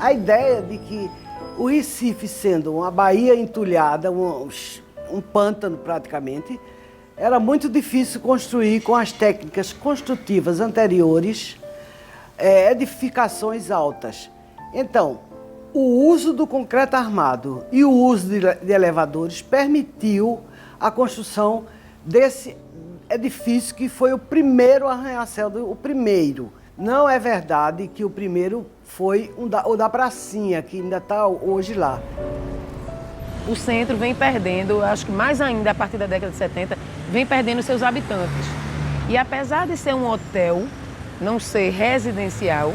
a ideia de que o Recife, sendo uma baía entulhada, um pântano praticamente, era muito difícil construir com as técnicas construtivas anteriores edificações altas. Então, o uso do concreto armado e o uso de elevadores permitiu a construção desse edifício que foi o primeiro arranha-céu, o primeiro. Não é verdade que o primeiro foi o da pracinha, que ainda está hoje lá. O centro vem perdendo, acho que mais ainda a partir da década de 70, vem perdendo seus habitantes. E apesar de ser um hotel, não ser residencial,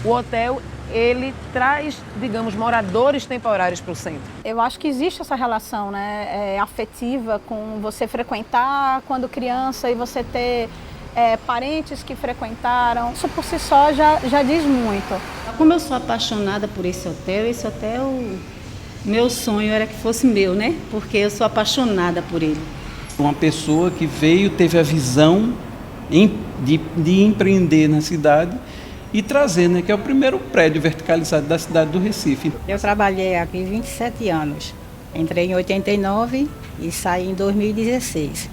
o hotel ele traz, digamos, moradores temporários para o centro. Eu acho que existe essa relação, né, afetiva com você frequentar quando criança e você ter parentes que frequentaram. Isso por si só já diz muito. Como eu sou apaixonada por esse hotel, meu sonho era que fosse meu, né? Porque eu sou apaixonada por ele. Uma pessoa que veio, teve a visão de empreender na cidade e trazer, né, que é o primeiro prédio verticalizado da cidade do Recife. Eu trabalhei aqui 27 anos. Entrei em 89 e saí em 2016.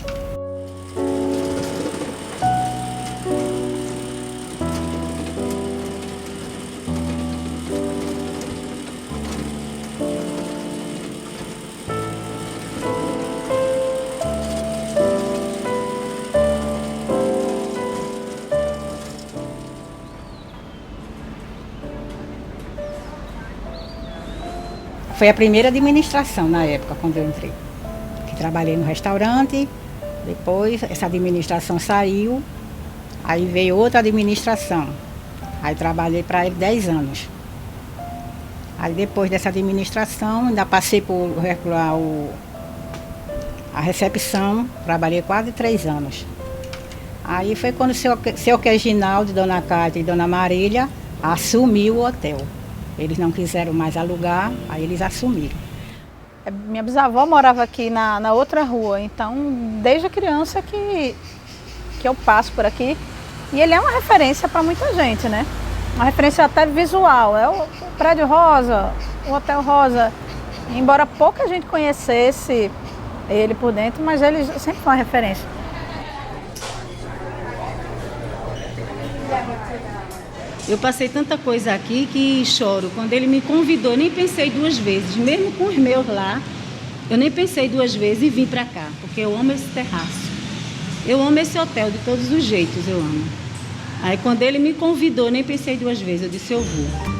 Foi a primeira administração na época, quando eu entrei. Que trabalhei no restaurante, depois essa administração saiu, aí veio outra administração. Aí trabalhei para ele 10 anos. Aí depois dessa administração, ainda passei por a recepção, trabalhei quase 3 anos. Aí foi quando o seu Reginaldo, Dona Cátia e Dona Marília assumiu o hotel. Eles não quiseram mais alugar, aí eles assumiram. Minha bisavó morava aqui na outra rua, então desde criança que eu passo por aqui. E ele é uma referência para muita gente, né? Uma referência até visual. É o Prédio Rosa, o Hotel Rosa. Embora pouca gente conhecesse ele por dentro, mas ele sempre foi uma referência. Eu passei tanta coisa aqui que choro. Quando ele me convidou, nem pensei 2 vezes. Mesmo com os meus lá, eu nem pensei 2 vezes e vim para cá, porque eu amo esse terraço. Eu amo esse hotel de todos os jeitos, eu amo. Aí quando ele me convidou, nem pensei 2 vezes, eu disse eu vou.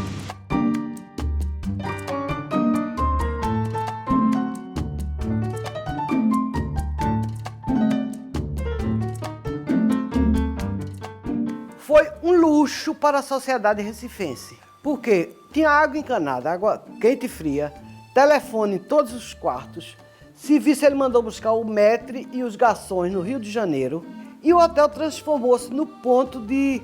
Foi um luxo para a sociedade recifense, porque tinha água encanada, água quente e fria, telefone em todos os quartos, serviço ele mandou buscar o maître e os garçons no Rio de Janeiro, e o hotel transformou-se no ponto de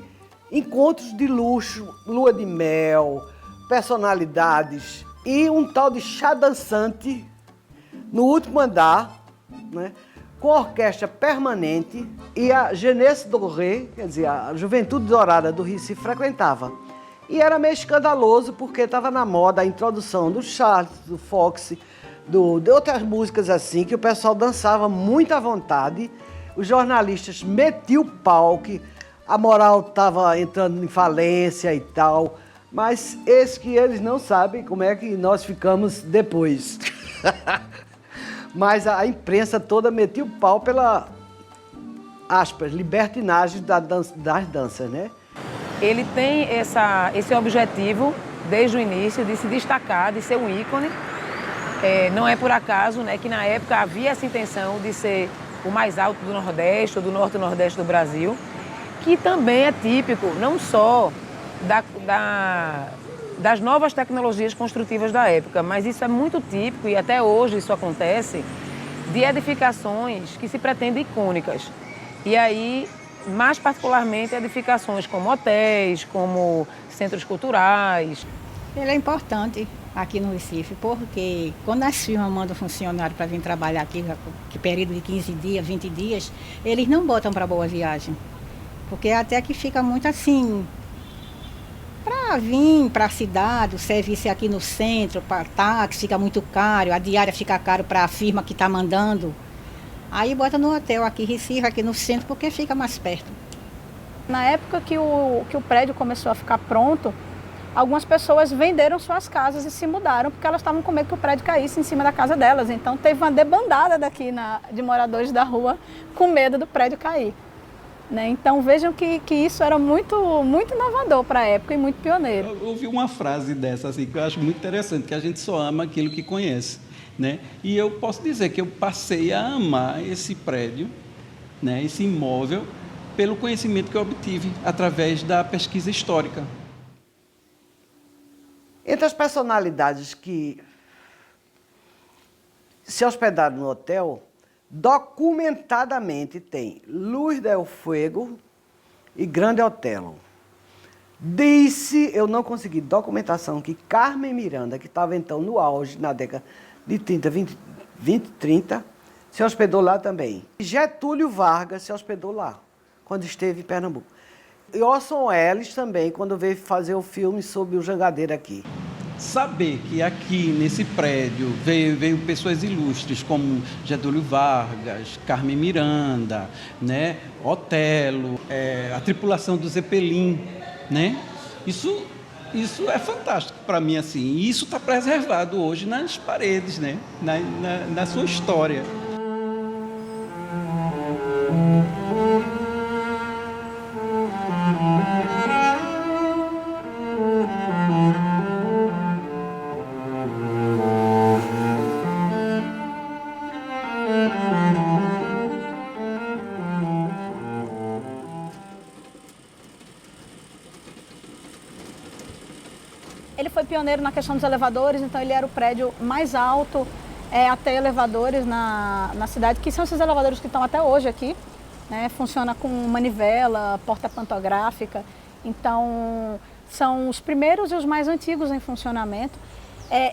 encontros de luxo, lua de mel, personalidades e um tal de chá dançante no último andar, né? Com orquestra permanente, e a Jeunesse Dorée, quer dizer, a Juventude Dourada do Recife frequentava. E era meio escandaloso porque estava na moda a introdução do Charles, do Fox, de outras músicas assim, que o pessoal dançava muito à vontade, os jornalistas metiam o pau, que a moral estava entrando em falência e tal, mas eis que eles não sabem como é que nós ficamos depois. Mas a imprensa toda metia o pau pela, aspas, libertinagem das danças, né? Ele tem esse objetivo, desde o início, de se destacar, de ser um ícone. Não é por acaso, né, que na época havia essa intenção de ser o mais alto do Nordeste, ou do Norte e Nordeste do Brasil, que também é típico, não só das novas tecnologias construtivas da época, mas isso é muito típico, e até hoje isso acontece, de edificações que se pretendem icônicas. E aí, mais particularmente, edificações como hotéis, como centros culturais. Ele é importante aqui no Recife, porque quando as firmas mandam funcionário para vir trabalhar aqui, que período de 15 dias, 20 dias, eles não botam para Boa Viagem, porque até que fica muito assim, para vir para a cidade, o serviço é aqui no centro, para táxi fica muito caro, a diária fica caro para a firma que está mandando. Aí bota no hotel aqui em Recife, aqui no centro, porque fica mais perto. Na época que o prédio começou a ficar pronto, algumas pessoas venderam suas casas e se mudaram porque elas estavam com medo que o prédio caísse em cima da casa delas. Então teve uma debandada daqui de moradores da rua com medo do prédio cair. Né? Então vejam que isso era muito inovador para a época e muito pioneiro. Eu ouvi uma frase dessa assim, que eu acho muito interessante, que a gente só ama aquilo que conhece. Né? E eu posso dizer que eu passei a amar esse prédio, né, esse imóvel, pelo conhecimento que eu obtive através da pesquisa histórica. Entre as personalidades que se hospedaram no hotel, documentadamente tem Luiz del Fuego e Grande Otelo. Disse, eu não consegui documentação, que Carmen Miranda, que estava então no auge na década de 30, se hospedou lá também. Getúlio Vargas se hospedou lá, quando esteve em Pernambuco. E Orson Welles também, quando veio fazer o filme sobre o Jangadeiro aqui. Saber que aqui, nesse prédio, veio pessoas ilustres como Getúlio Vargas, Carmen Miranda, né, Otelo, a tripulação do Zeppelin, né? Isso é fantástico para mim, assim. E isso está preservado hoje nas paredes, né? Na sua história. Ele foi pioneiro na questão dos elevadores, então ele era o prédio mais alto a ter elevadores na cidade, que são esses elevadores que estão até hoje aqui, né? Funciona com manivela, porta pantográfica, então são os primeiros e os mais antigos em funcionamento.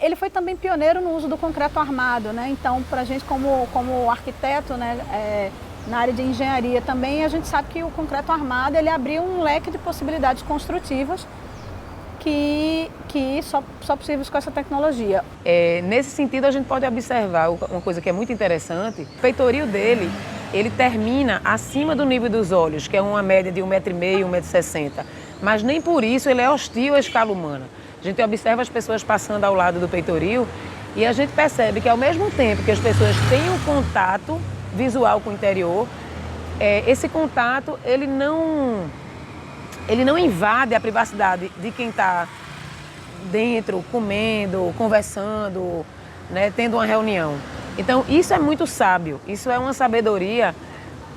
Ele foi também pioneiro no uso do concreto armado, né? Então para a gente como arquiteto, né, na área de engenharia também, a gente sabe que o concreto armado ele abriu um leque de possibilidades construtivas que só possíveis com essa tecnologia. Nesse sentido, a gente pode observar uma coisa que é muito interessante. O peitoril dele, ele termina acima do nível dos olhos, que é uma média de 1,5 m, 1,60 m. Mas nem por isso ele é hostil à escala humana. A gente observa as pessoas passando ao lado do peitoril e a gente percebe que ao mesmo tempo que as pessoas têm um contato visual com o interior, esse contato ele não invade a privacidade de quem está dentro, comendo, conversando, né, tendo uma reunião. Então, isso é muito sábio, isso é uma sabedoria,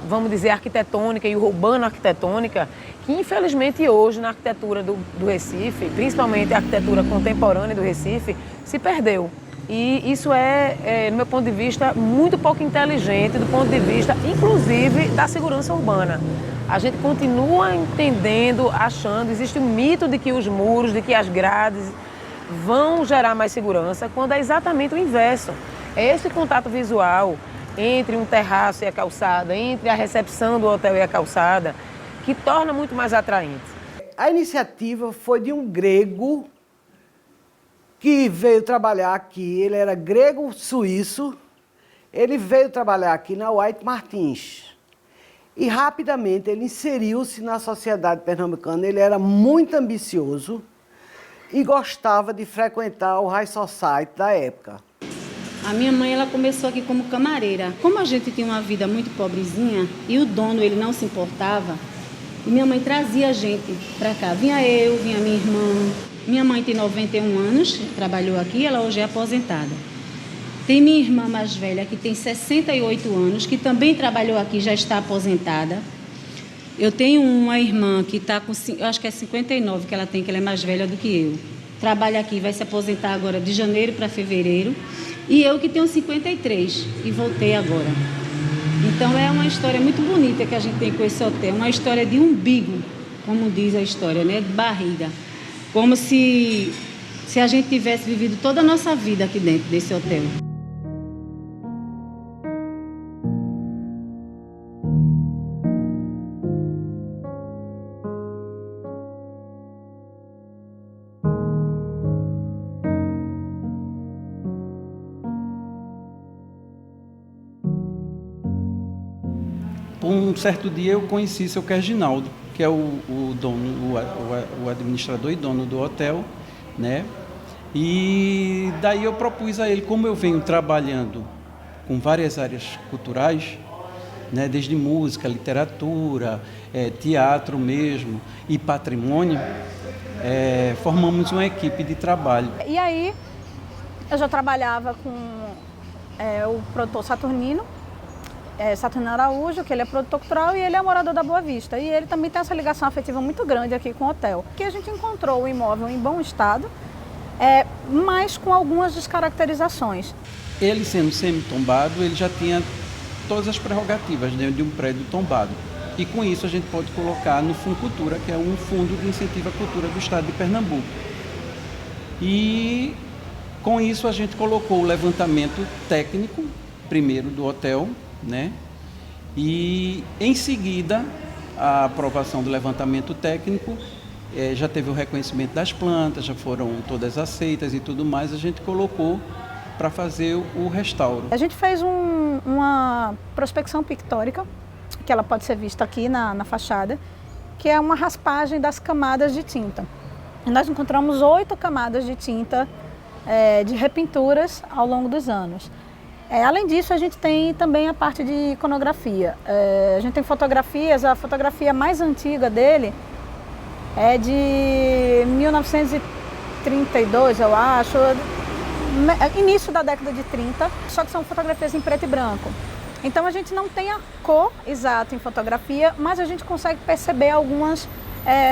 vamos dizer, arquitetônica e urbano-arquitetônica, que infelizmente hoje na arquitetura do Recife, principalmente a arquitetura contemporânea do Recife, se perdeu. E isso no meu ponto de vista, muito pouco inteligente do ponto de vista, inclusive, da segurança urbana. A gente continua entendendo, achando, existe um mito de que os muros, de que as grades vão gerar mais segurança, quando é exatamente o inverso. É esse contato visual entre um terraço e a calçada, entre a recepção do hotel e a calçada, que torna muito mais atraente. A iniciativa foi de um grego que veio trabalhar aqui, ele era grego-suíço, ele veio trabalhar aqui na White Martins. E rapidamente ele inseriu-se na sociedade pernambucana, ele era muito ambicioso e gostava de frequentar o High Society da época. A minha mãe ela começou aqui como camareira. Como a gente tinha uma vida muito pobrezinha e o dono ele não se importava, e minha mãe trazia a gente para cá. Vinha eu, vinha minha irmã. Minha mãe tem 91 anos, trabalhou aqui, ela hoje é aposentada. Tem minha irmã mais velha, que tem 68 anos, que também trabalhou aqui, já está aposentada. Eu tenho uma irmã que está com, eu acho que é 59 que ela tem, que ela é mais velha do que eu. Trabalha aqui, vai se aposentar agora de janeiro para fevereiro. E eu que tenho 53 e voltei agora. Então é uma história muito bonita que a gente tem com esse hotel, uma história de umbigo, como diz a história, né? De barriga. Como se a gente tivesse vivido toda a nossa vida aqui dentro desse hotel. um certo dia eu conheci seu Reginaldo, que é o dono, o administrador e dono do hotel, né? E daí eu propus a ele, como eu venho trabalhando com várias áreas culturais, né, desde música, literatura, teatro mesmo e patrimônio, formamos uma equipe de trabalho. E aí eu já trabalhava com o produtor Saturnino Araújo, que ele é produtor cultural e ele é morador da Boa Vista. E ele também tem essa ligação afetiva muito grande aqui com o hotel. Que a gente encontrou o imóvel em bom estado, mas com algumas descaracterizações. Ele sendo semi-tombado, ele já tinha todas as prerrogativas dentro de um prédio tombado. E com isso a gente pode colocar no Funcultura, que é um fundo de incentivo à cultura do estado de Pernambuco. E com isso a gente colocou o levantamento técnico, primeiro do hotel, né? E em seguida a aprovação do levantamento técnico, já teve o reconhecimento das plantas, já foram todas aceitas e tudo mais, a gente colocou para fazer o restauro. A gente fez uma prospecção pictórica, que ela pode ser vista aqui na fachada, que é uma raspagem das camadas de tinta. E nós encontramos 8 camadas de tinta de repinturas ao longo dos anos. Além disso, a gente tem também a parte de iconografia. A gente tem fotografias, a fotografia mais antiga dele é de 1932, eu acho, início da década de 30, só que são fotografias em preto e branco. Então a gente não tem a cor exata em fotografia, mas a gente consegue perceber algumas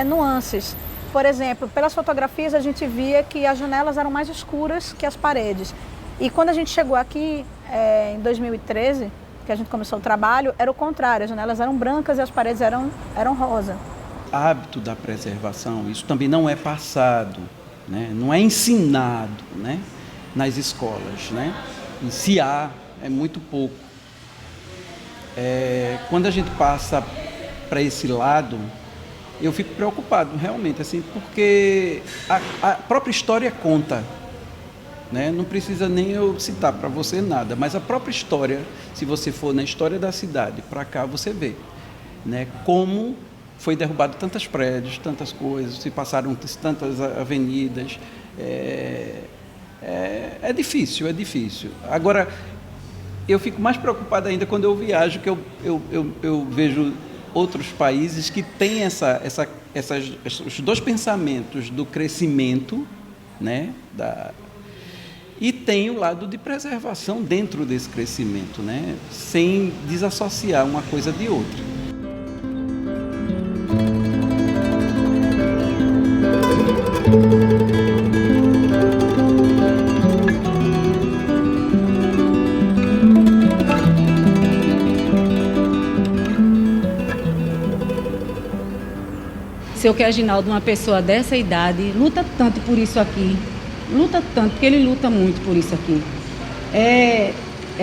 nuances. Por exemplo, pelas fotografias a gente via que as janelas eram mais escuras que as paredes. E quando a gente chegou aqui em 2013, que a gente começou o trabalho, era o contrário, as janelas eram brancas e as paredes eram rosa. Hábito da preservação, isso também não é passado, né? Não é ensinado, né? Nas escolas, né? E se há, é muito pouco. Quando a gente passa para esse lado, eu fico preocupado realmente, assim, porque a própria história conta, né? Não precisa nem eu citar para você nada, mas a própria história, se você for na história da cidade, para cá você vê, né? Como foi derrubado tantos prédios, tantas coisas, se passaram tantas avenidas. É difícil, é difícil. Agora, eu fico mais preocupado ainda quando eu viajo, que eu vejo outros países que têm os dois pensamentos do crescimento, né, e tem o lado de preservação dentro desse crescimento, né, sem desassociar uma coisa de outra. Seu Reginaldo, uma pessoa dessa idade, luta tanto por isso aqui. Luta tanto, porque ele luta muito por isso aqui. É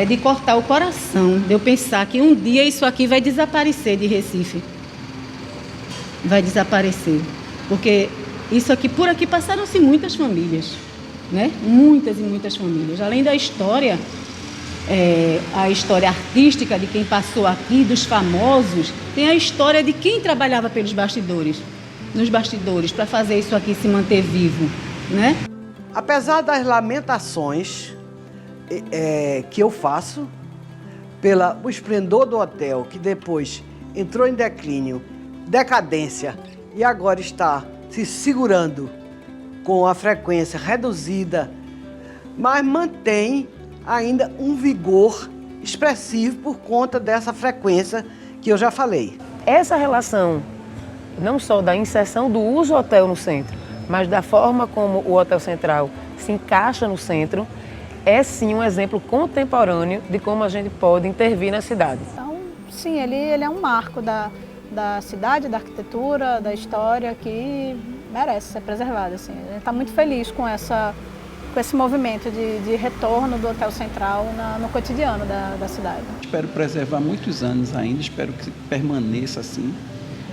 de cortar o coração, de eu pensar que um dia isso aqui vai desaparecer de Recife. Vai desaparecer. Porque isso aqui, por aqui passaram-se muitas famílias, né? Muitas e muitas famílias. Além da história, a história artística de quem passou aqui, dos famosos, tem a história de quem trabalhava pelos bastidores, nos bastidores, para fazer isso aqui se manter vivo, né? Apesar das lamentações que eu faço pelo esplendor do hotel, que depois entrou em declínio, decadência, e agora está se segurando com a frequência reduzida, mas mantém ainda um vigor expressivo por conta dessa frequência que eu já falei. Essa relação, não só da inserção do uso hotel no centro, mas da forma como o Hotel Central se encaixa no centro, é sim um exemplo contemporâneo de como a gente pode intervir na cidade. Então, sim, ele é um marco da cidade, da arquitetura, da história, que merece ser preservado. Assim. A gente está muito feliz com esse movimento de retorno do Hotel Central no cotidiano da cidade. Espero preservar muitos anos ainda, espero que permaneça assim,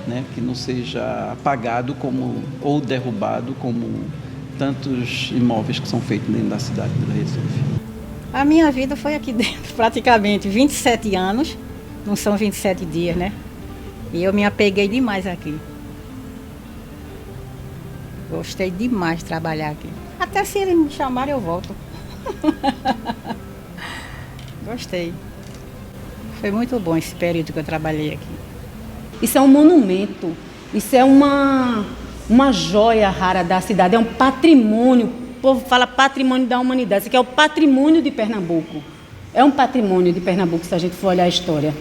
né? Que não seja apagado ou derrubado como tantos imóveis que são feitos dentro da cidade do Recife. A minha vida foi aqui dentro, praticamente 27 anos, não são 27 dias, né? E eu me apeguei demais aqui. Gostei demais de trabalhar aqui. Até se eles me chamarem, eu volto. Gostei. Foi muito bom esse período que eu trabalhei aqui. Isso é um monumento, isso é uma joia rara da cidade, é um patrimônio. O povo fala patrimônio da humanidade, isso aqui é o patrimônio de Pernambuco. É um patrimônio de Pernambuco, se a gente for olhar a história.